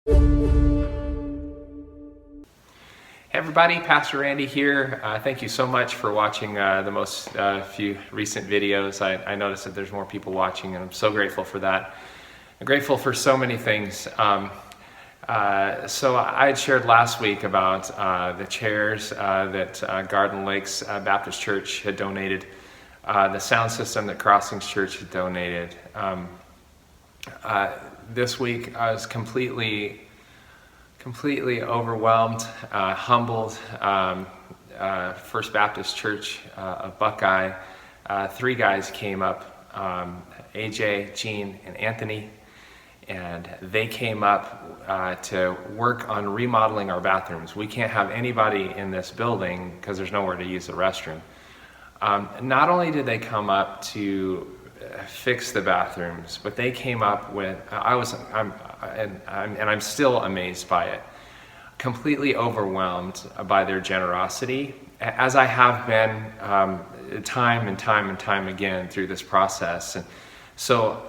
Hey everybody, Pastor Randy here. Thank you so much for watching the most few recent videos. I noticed that there's more people watching, and I'm so grateful for that. I'm grateful for so many things. So I had shared last week about the chairs that Garden Lakes Baptist Church had donated, the sound system that Crossings Church had donated. This week I was completely overwhelmed, humbled. First Baptist Church of Buckeye, three guys came up, AJ, Gene, and Anthony, and they came up to work on remodeling our bathrooms. We can't have anybody in this building because there's nowhere to use the restroom. Not only did they come up to fix the bathrooms, but they came up with, I'm still amazed by it, completely overwhelmed by their generosity, as I have been time and time again through this process. And so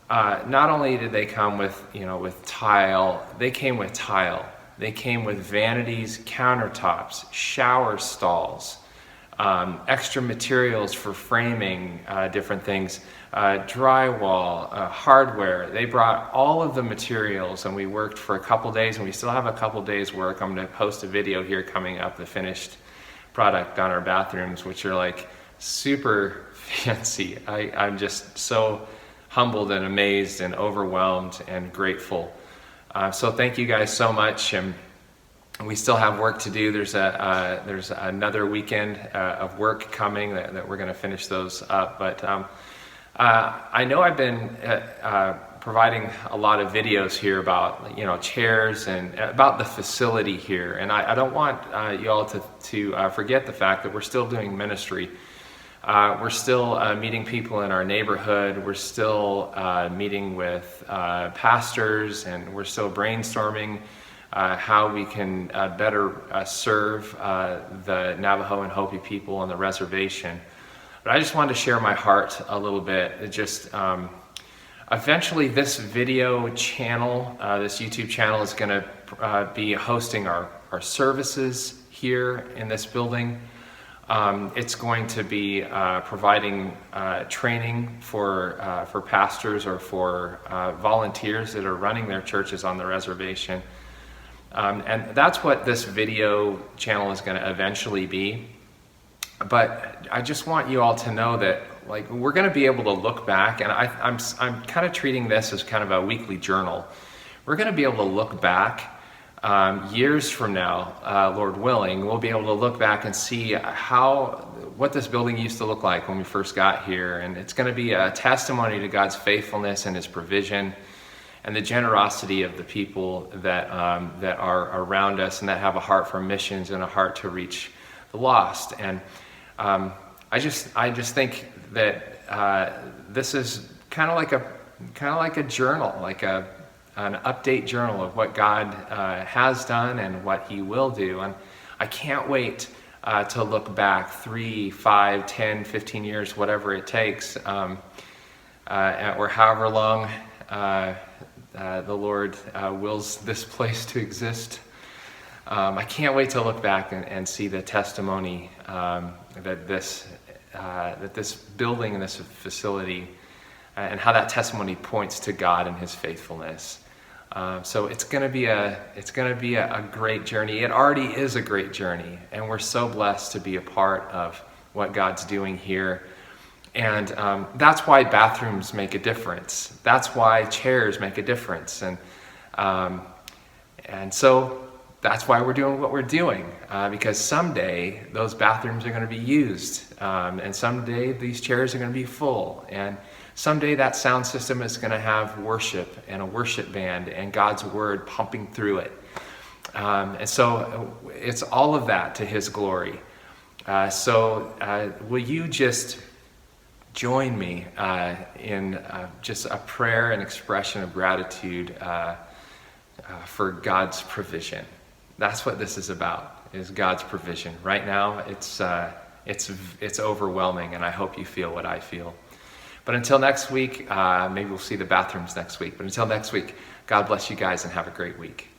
not only did they come with tile, they came with tile. They came with vanities, countertops, shower stalls, extra materials for framing different things, drywall, hardware. They brought all of the materials, and we worked for a couple days, and we still have a couple days work. I'm going to post a video here coming up, the finished product on our bathrooms, which are like super fancy. I'm just so humbled and amazed and overwhelmed and grateful. So thank you guys so much. And we still have work to do. There's another weekend of work coming that we're going to finish those up. But I know I've been providing a lot of videos here about chairs and about the facility here, and I don't want you all to forget the fact that we're still doing ministry. We're still meeting people in our neighborhood. We're still meeting with pastors, and we're still brainstorming how we can better serve the Navajo and Hopi people on the reservation. But I just wanted to share my heart a little bit. Eventually this video channel, this YouTube channel, is going to be hosting our services here in this building. It's going to be providing training for pastors or for volunteers that are running their churches on the reservation. And that's what this video channel is going to eventually be. But I just want you all to know that we're going to be able to look back, and I'm kind of treating this as kind of a weekly journal. We're going to be able to look back years from now, Lord willing. We'll be able to look back and see what this building used to look like when we first got here, and it's going to be a testimony to God's faithfulness and His provision, and the generosity of the people that are around us and that have a heart for missions and a heart to reach the lost. And I just think that this is kind of like a journal, like an update journal of what God has done and what He will do. And I can't wait to look back 3, 5, 10, 15 years, whatever it takes, or however long the Lord wills this place to exist. I can't wait to look back and see the testimony that this building and this facility and how that testimony points to God and His faithfulness. So it's going to be a great journey. It already is a great journey, and we're so blessed to be a part of what God's doing here. And that's why bathrooms make a difference. That's why chairs make a difference, and so that's why we're doing what we're doing, because someday those bathrooms are going to be used, and someday these chairs are going to be full, and someday that sound system is going to have worship and a worship band and God's word pumping through it. And so it's all of that to His glory. So will you just join me in just a prayer and expression of gratitude for God's provision? That's what this is about, is God's provision. Right now, it's overwhelming, and I hope you feel what I feel. But until next week, maybe we'll see the bathrooms next week. But until next week, God bless you guys and have a great week.